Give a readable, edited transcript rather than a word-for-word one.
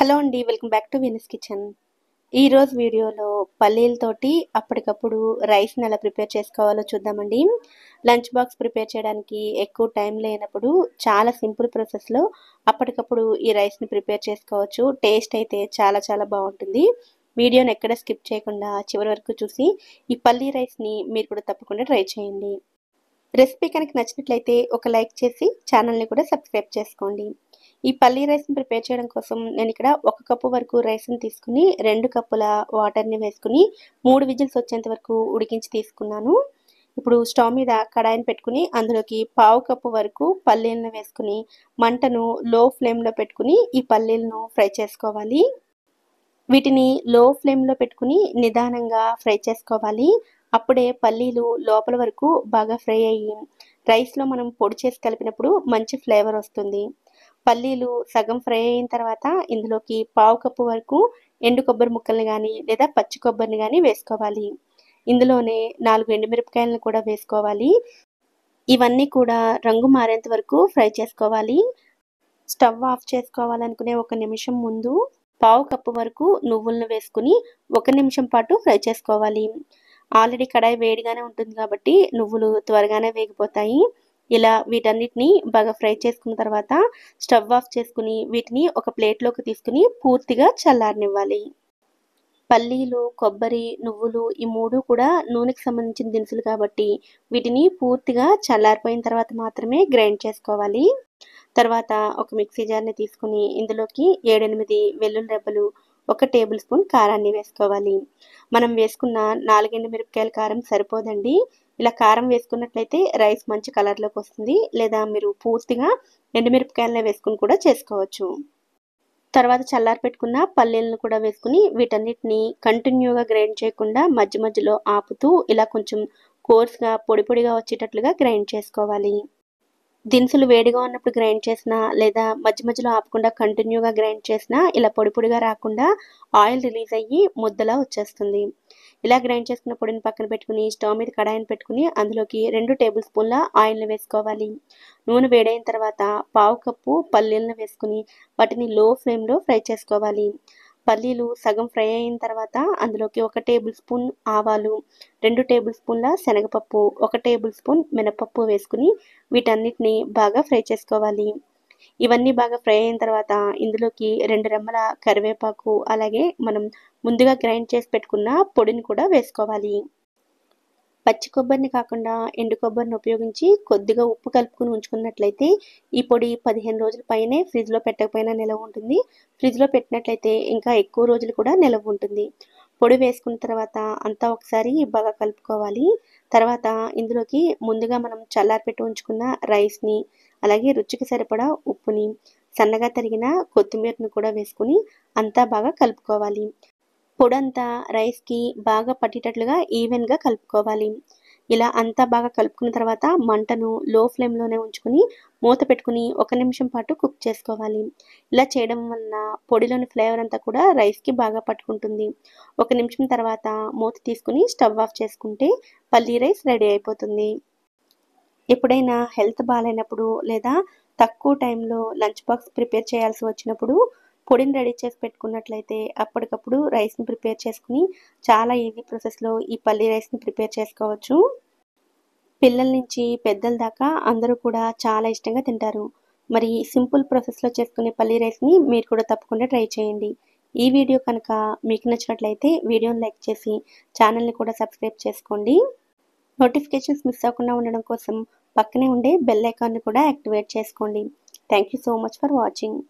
Hello అండి. Welcome back to Venus kitchen. ఈరోజు వీడియోలో పల్లీలతోటి అప్పటికప్పుడు రైస్‌ని ఎలా ప్రిపేర్ చేసుకోవాలో చూద్దామండి. లంచ్ బాక్స్ ప్రిపేర్ చేయడానికి ఎక్కువ టైం లేనప్పుడు చాలా సింపుల్ ప్రాసెస్‌లో అప్పటికప్పుడు ఈ రైస్‌ని ప్రిపేర్ చేసుకోవచ్చు. టేస్ట్ అయితే చాలా చాలా బావుంటుంది. వీడియోని ఎక్కడ స్కిప్ చేయకుండా చివరి వరకు చూసి ఈ పల్లీ రైస్‌ని మీరు కూడా తప్పకుండా ట్రై చేయండి. రెసిపీ కనుక నచ్చినట్లయితే ఒక లైక్ చేసి ఛానల్‌ని కూడా సబ్స్క్రైబ్ చేసుకోండి. ఈ పల్లీ రైస్‌ని ప్రిపేర్ చేయడం కోసం నేను ఇక్కడ 1 కప్పు వరకు రైస్‌ని తీసుకుని 2 కప్పుల వాటర్‌ని వేసుకుని 3 విజిల్స్ వచ్చేంత వరకు ఉడికించి తీసుకున్నాను. ఇప్పుడు స్టవ్ మీద కడాయిని పెట్టుకుని అందులోకి పావు కప్పు వరకు పల్లీలను వేసుకుని మంటను లో ఫ్లేమ్‌లో పెట్టుకుని ఈ పల్లీలను ఫ్రై చేసుకోవాలి. వీటిని లో ఫ్లేమ్‌లో పెట్టుకుని నిదానంగా ఫ్రై చేసుకోవాలి. అప్పుడే పల్లీలు లోపల వరకు బాగా ఫ్రై అయ్యి రైస్‌లో మనం పొడి చేసి కలిపినప్పుడు మంచి ఫ్లేవర్ వస్తుంది. పల్లీలు సగం ఫ్రై అయిన తర్వాత ఇందులోకి పావు కప్పు వరకు ఎండు కొబ్బరి ముక్కల్ని గానీ లేదా పచ్చి కొబ్బరిని గానీ వేసుకోవాలి. ఇందులోనే 4 ఎండుమిరపకాయలను కూడా వేసుకోవాలి. ఇవన్నీ కూడా రంగు మారేంత వరకు ఫ్రై చేసుకోవాలి. స్టవ్ ఆఫ్ చేసుకోవాలనుకునే ఒక నిమిషం ముందు పావు కప్పు వరకు నువ్వులను వేసుకుని 1 నిమిషం పాటు ఫ్రై చేసుకోవాలి. ఆల్రెడీ కడాయి వేడిగానే ఉంటుంది కాబట్టి నువ్వులు త్వరగానే వేగిపోతాయి. ఇలా వీటన్నిటిని బాగా ఫ్రై చేసుకున్న తర్వాత స్టవ్ ఆఫ్ చేసుకుని వీటిని ఒక ప్లేట్‌లోకి తీసుకుని పూర్తిగా చల్లారనివ్వాలి. పల్లీలు, కొబ్బరి, నువ్వులు ఈ 3 కూడా నూనెకి సంబంధించిన దినుసులు కాబట్టి వీటిని పూర్తిగా చల్లారిపోయిన తర్వాత మాత్రమే గ్రైండ్ చేసుకోవాలి. తర్వాత ఒక మిక్సీ జార్‌ని తీసుకుని ఇందులోకి 7, 8 వెల్లుల్లి రెబ్బలు, 1 టేబుల్ స్పూన్ కారాన్ని వేసుకోవాలి. మనం వేసుకున్న 4 ఎండుమిరపకాయల కారం సరిపోదండి. ఇలా కారం వేసుకున్నట్లయితే రైస్ మంచి కలర్‌లోకి వస్తుంది. లేదా మీరు పూర్తిగా ఎండుమిరపకాయలనే వేసుకొని కూడా చేసుకోవచ్చు. తర్వాత చల్లారపెట్టుకున్న పల్లీలను కూడా వేసుకుని వీటన్నిటిని కంటిన్యూగా గ్రైండ్ చేయకుండా మధ్య మధ్యలో ఆపుతూ ఇలా కొంచెం కోర్స్‌గా పొడి పొడిగా వచ్చేటట్లుగా గ్రైండ్ చేసుకోవాలి. దినుసులు వేడిగా ఉన్నప్పుడు గ్రైండ్ చేసినా లేదా మధ్య మధ్యలో ఆపకుండా కంటిన్యూగా గ్రైండ్ చేసినా ఇలా పొడి పొడిగా రాకుండా ఆయిల్ రిలీజ్ అయ్యి ముద్దలా వచ్చేస్తుంది. ఇలా గ్రైండ్ చేసుకున్న పొడిని పక్కన పెట్టుకుని స్టవ్ మీద కడాయిని పెట్టుకుని అందులోకి 2 టేబుల్ స్పూన్ల ఆయిల్‌ని వేసుకోవాలి. నూనె వేడైన తర్వాత పావు కప్పు పల్లీలను వేసుకుని వాటిని లో ఫ్లేమ్‌లో ఫ్రై చేసుకోవాలి. పల్లీలు సగం ఫ్రై అయిన తర్వాత అందులోకి 1 టేబుల్ స్పూన్ ఆవాలు, 2 టేబుల్ స్పూన్ల శనగపప్పు, 1 టేబుల్ స్పూన్ మినపప్పు వేసుకుని వీటన్నిటిని బాగా ఫ్రై చేసుకోవాలి. ఇవన్నీ బాగా ఫ్రై అయిన తర్వాత ఇందులోకి 2 రెమ్మల కరివేపాకు, అలాగే మనం ముందుగా గ్రైండ్ చేసి పెట్టుకున్న పొడిని కూడా వేసుకోవాలి. పచ్చి కొబ్బరిని కాకుండా ఎండు కొబ్బరిని ఉపయోగించి కొద్దిగా ఉప్పు కలుపుకొని ఉంచుకున్నట్లయితే ఈ పొడి 15 రోజుల పైనే ఫ్రిడ్జ్‌లో పెట్టకపోయినా నిలవ ఉంటుంది. ఫ్రిడ్జ్‌లో పెట్టినట్లయితే ఇంకా ఎక్కువ రోజులు కూడా నిలవ ఉంటుంది. పొడి వేసుకున్న తర్వాత అంతా ఒకసారి బాగా కలుపుకోవాలి. తర్వాత ఇందులోకి ముందుగా మనం చల్లారపెట్టి ఉంచుకున్న రైస్‌ని, అలాగే రుచికి సరిపడా ఉప్పుని, సన్నగా తరిగిన కొత్తిమీరని కూడా వేసుకొని అంతా బాగా కలుపుకోవాలి. పొడంతా రైస్‌కి బాగా పట్టేటట్లుగా ఈవెన్‌గా కలుపుకోవాలి. ఇలా అంతా బాగా కలుపుకున్న తర్వాత మంటను లో ఫ్లేమ్‌లోనే ఉంచుకొని మూత పెట్టుకుని 1 నిమిషం పాటు కుక్ చేసుకోవాలి. ఇలా చేయడం వలన పొడిలోని ఫ్లేవర్ అంతా కూడా రైస్‌కి బాగా పట్టుకుంటుంది. 1 నిమిషం తర్వాత మూత తీసుకొని స్టవ్ ఆఫ్ చేసుకుంటే పల్లీ రైస్ రెడీ అయిపోతుంది. ఎప్పుడైనా హెల్త్ బాలేనప్పుడు లేదా తక్కువ టైంలో లంచ్ బాక్స్ ప్రిపేర్ చేయాల్సి వచ్చినప్పుడు పొడిని రెడీ చేసి పెట్టుకున్నట్లయితే అప్పటికప్పుడు రైస్‌ని ప్రిపేర్ చేసుకొని చాలా ఈజీ ప్రాసెస్‌లో ఈ పల్లీ రైస్‌ని ప్రిపేర్ చేసుకోవచ్చు. పిల్లల నుంచి పెద్దల దాకా అందరూ కూడా చాలా ఇష్టంగా తింటారు. మరి సింపుల్ ప్రాసెస్‌లో చేసుకునే పల్లీ రైస్‌ని మీరు కూడా తప్పకుండా ట్రై చేయండి. ఈ వీడియో కనుక మీకు నచ్చినట్లయితే వీడియోని లైక్ చేసి ఛానల్‌ని కూడా సబ్స్క్రైబ్ చేసుకోండి. నోటిఫికేషన్స్ మిస్ అవ్వకుండా ఉండడం కోసం పక్కనే ఉండే బెల్ ఐకాన్‌ని కూడా యాక్టివేట్ చేసుకోండి. Thank you so much for watching.